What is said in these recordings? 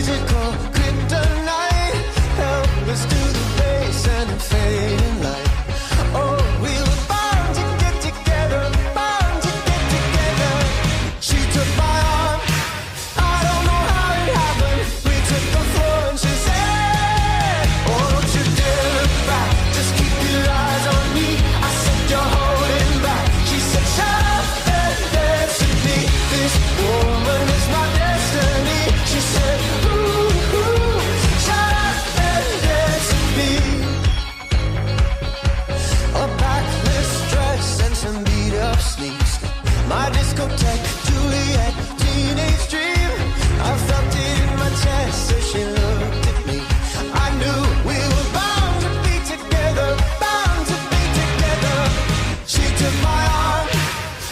physical kryptonite, helpless to the base and the fading light. Oh, we were bound to get together, bound to get together. She took my arm, I don't know how it happened. We took the floor and she said, oh, don't you dare look back, just keep your eyes on me. I said, you're holding back. She said, shut up and dance with me. This woman is my destiny. She said, ooh, ooh, shut up and dance with me. A backless dress and some beat up sneaks. My discotheque, Juliet, teenage dream. I felt it in my chest as she looked at me. I knew we were bound to be together, bound to be together. She took my arm,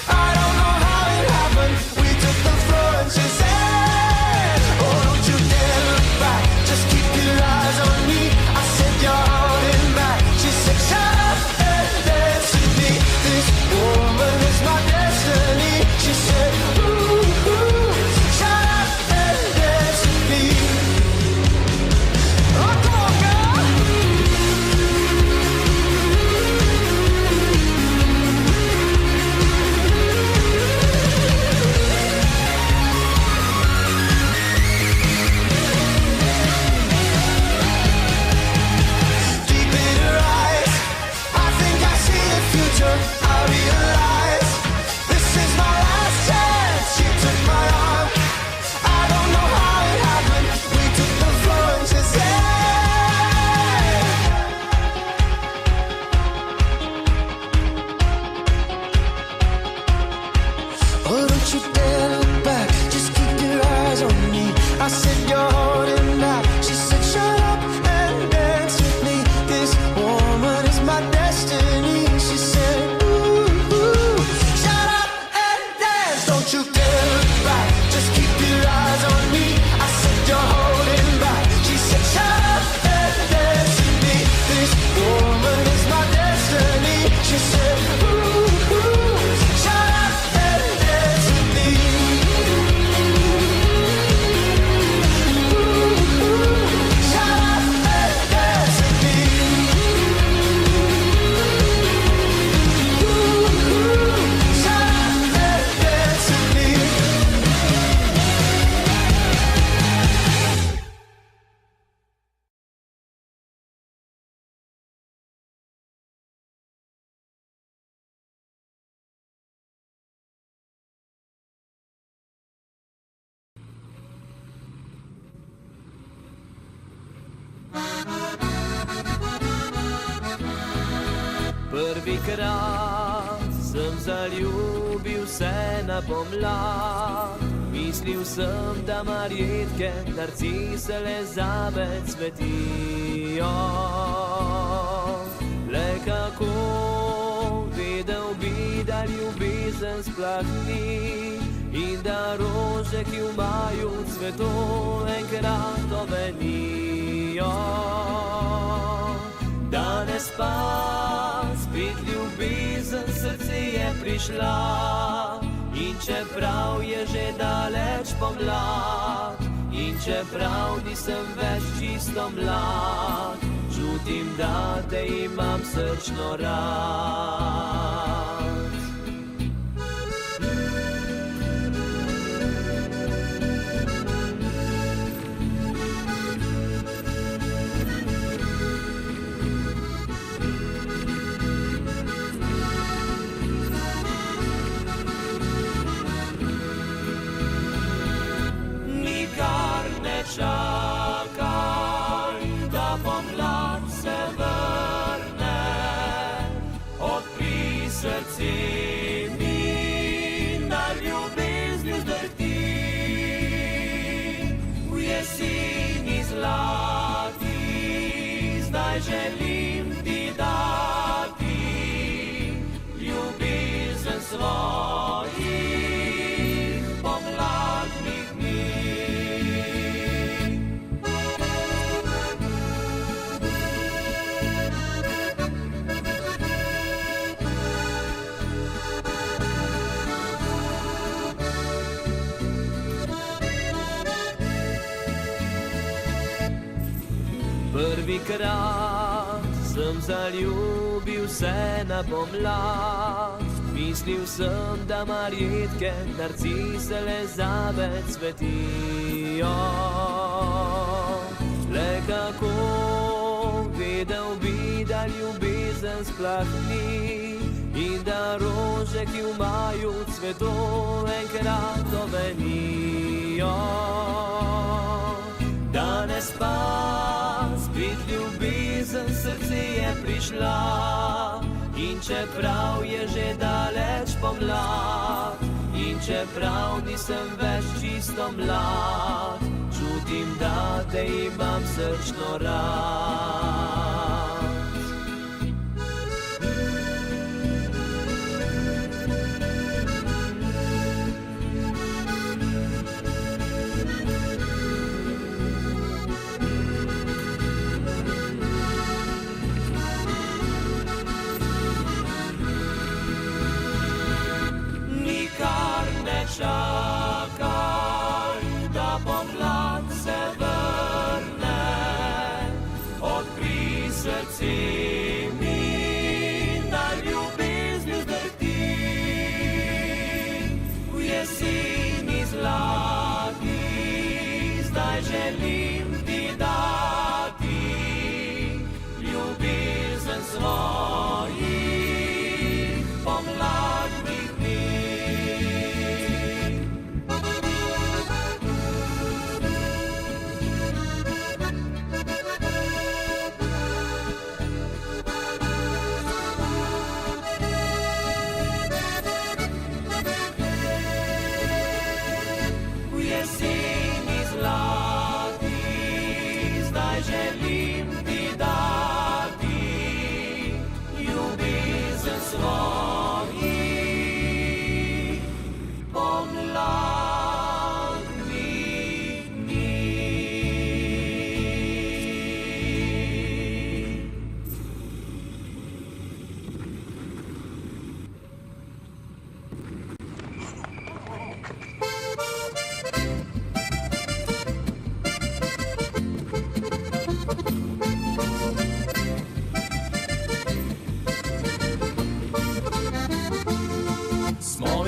I don't know how it happened. We took the floor and she said, oh, don't you dare look back, just keep your eyes on me. I said, you're holding back. She said, shut up and dance with me. This woman is my destiny. She said, ooh, ooh, shut up and dance with me. Oh, come on, girl. Deep in her eyes, I think I see the future. I realize this is my last chance. She took my arm, I don't know how it happened. We took the floor and she said, oh, don't you dare look back, just keep your eyes on me. I said, you're holding back. She said, shut up and dance with me. This woman is my destiny. She said, ooh, ooh, shut up and dance. Don't you dare look back, just keep your eyes on me. I said, you're holding back. She said, shut up and dance with me. This woman is my destiny. She said, ooh, ooh, shut up and dance with me. Ooh, ooh, shut up and dance with me. Ooh, ooh, shut up and dance with me. Prvikrát sem zaljubil se na pomlad. Mislil sem, da marjetke narcise le zame cvetijo. Le kako vedel bi, da ljubezen sploh ni in da rože, ki v maju cveto, enkrat ovenijo. Danes pa spet ljubezen, srce je prišla, in čeprav je že daleč pomlad, in čeprav nisem več čisto mlad, čutim, da te imam srčno rad. Čakaj, da pomlad se vrne, odpri srce mi, na ljubezni zdrti. V jeseni zlati, zdaj želim ti dati ljubezen svojih pomladnih dni. Prvikrat sem zaljubil se na pomlad. Mislil sem, da marjetke narcise le zame cvetijo. Le kako vedel bi, da ljubezen sploh ni in da rože, ki v maju cveto, enkrat ovenijo. Danes pa spet ljubezen srce je prišla in čeprav je že daleč pomlad in čeprav nisem več čisto mlad, čutim, da te imam srčno rad. Čakaj, da pomlad se vrne, odpri srce mi, na ljubezni zdrti. V jeseni zlati zdaj želim ti dati ljubezen svojih pomladnih dni.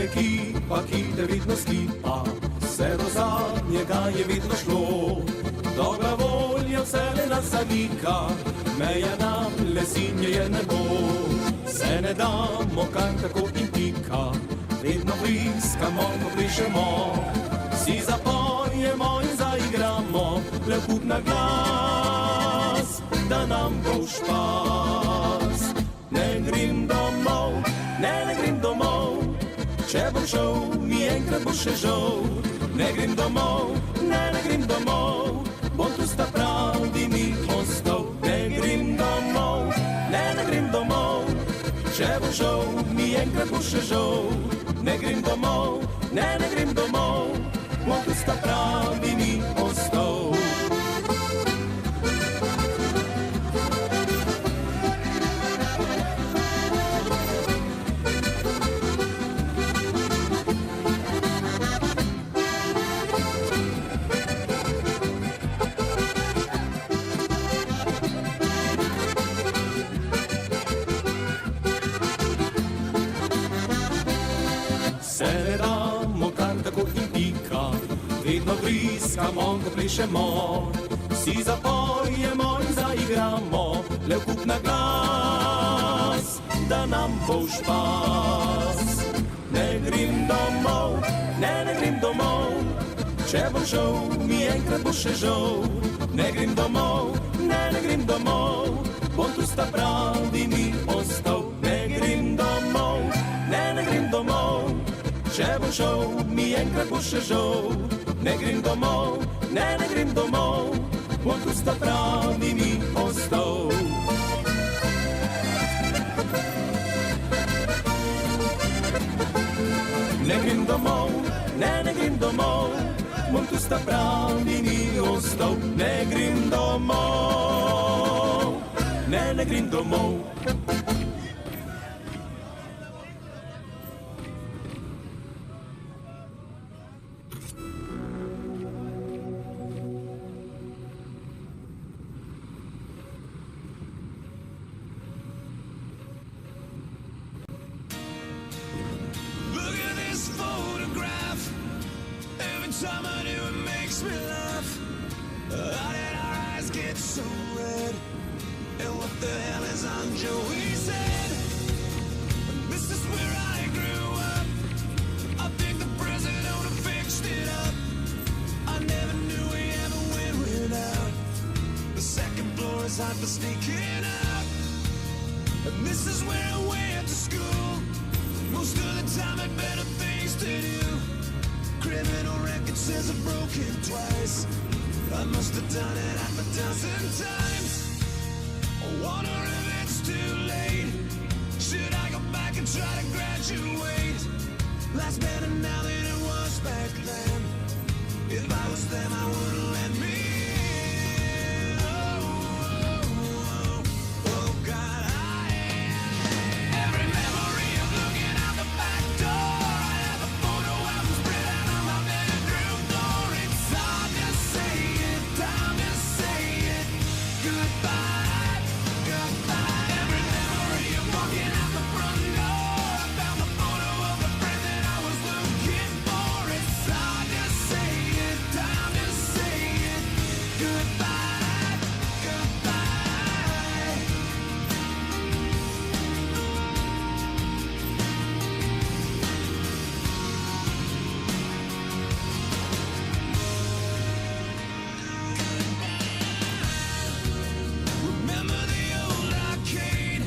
Ekipa, ki te vidno skipa, vse do zadnjega je vidno šlo. Dobra volja vse nas zanika, meja nam lesinje je nebo. Se ne damo kar tako in pika, vedno bliskamo, ko prišemo. Vsi zapojemo in zaigramo, le kup na glas, da nam bo v špas. Ne grem domov, ne grem domov, če bom šel, mi enkrat bo še žal. Ne grem domov, ne grem domov, bom tu sta pravi mi ostal. Ne grem domov, ne grem domov, če bom šel, mi enkrat bo še žal. Ne grem domov, ne grem domov, bom tu sta pravi mi ostal. Se ne damo kar tako in pika, vedno bliskamo, ko plešemo. Vsi zapojemo in zaigramo, le v kup na glas, da nam bo v špas. Ne grem domov, ne grem domov, če bom šel, mi enkrat bo še žal. Ne grem domov, ne grem domov, bom tu sta pravi mi ostal. Ne grem domov, ne grem domov, če bom šel, mi enkrat bo še žal. Ne grem domov, ne grem domov, bom tu sta pravi mi ostal. Ne grem domov, ne grem domov, bom tu sta pravi mi ostal. Ne grem domov, ne grem domov. is hot for sneaking out. And this is where I went to school. Most of the time had better things to do. Criminal record says I've broken twice. I must have done it half a dozen times. I wonder if it's too late. Should I go back and try to graduate? Life's better now than it was back then. If I was them, I wouldn't let me in. Oh, God, every memory of looking out the back door. I have a photo album spread out on my bedroom floor. It's hard to say it, time to say it. Goodbye, goodbye. Every memory of walking out the front door. I found the photo of the friend that I was looking for. It's hard to say it, time to say it. Goodbye, goodbye. Remember the old arcade?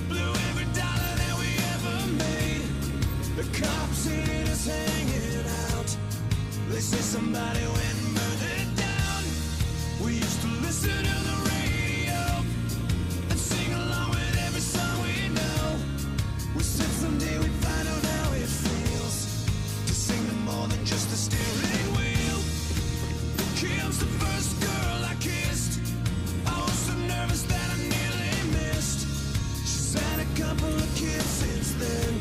Blew every dollar that we ever made. The cops hated us hanging out. They say somebody went and burned it down. We used to listen to the radio and sing along with every song we know. We said someday we'd find out how it feels to sing to more than just a steering wheel. Kim's the first girl I kissed. I was so nervous that I nearly missed. She's had a couple of kids since then.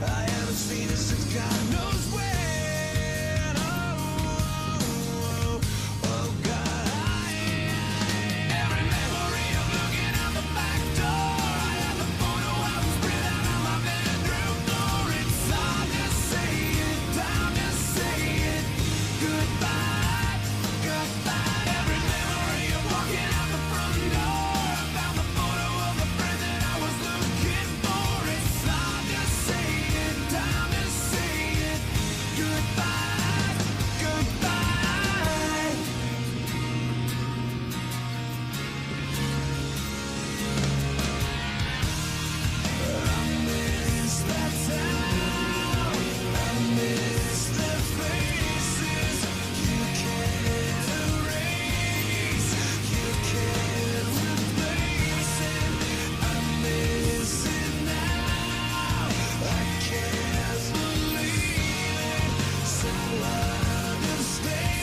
I haven't seen her since God knows when. Oh, God, every memory of looking out the back door. I have the photo album spread out on my bedroom floor. It's hard to say it, time to say it. Goodbye, goodbye. Every memory of walking out the front door. I found the photo of the friend that I was looking for. It's hard to say it, time to say it. Goodbye, goodbye. I miss that town. I miss their faces. You can't erase. You can't replace it. I miss it now. I can't believe it. So hard to stay.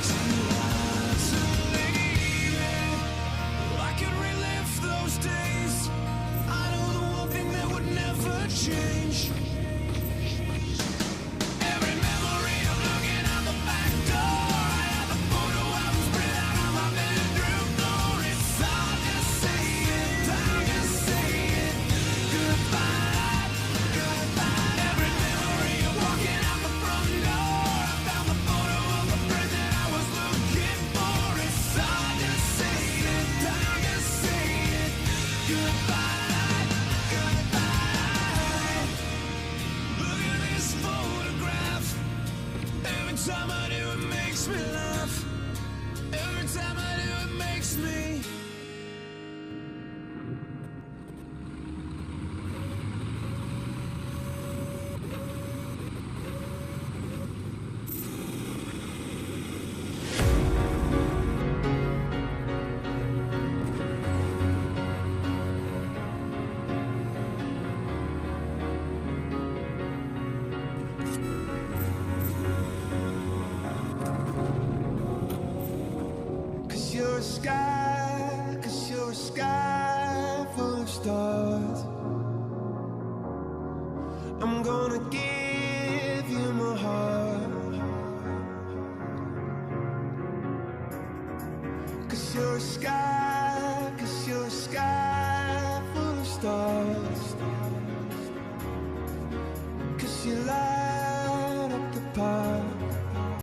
Too hard to leave it. I can relive those days. I know the one thing that would never change. Every memory of looking out the back door. I have the photo album spread out on my bedroom floor. It's hard to say it, time to say it. Goodbye, goodbye. Every memory of walking out the front door. I found the photo of the friend that I was looking for. It's hard to say it, time to say it. Goodbye, goodbye. Look at this photograph. Every time I do, it makes me laugh. Every time I do, it makes me. Cause you're a sky full of stars. I'm gonna give you my heart. Cause you're a sky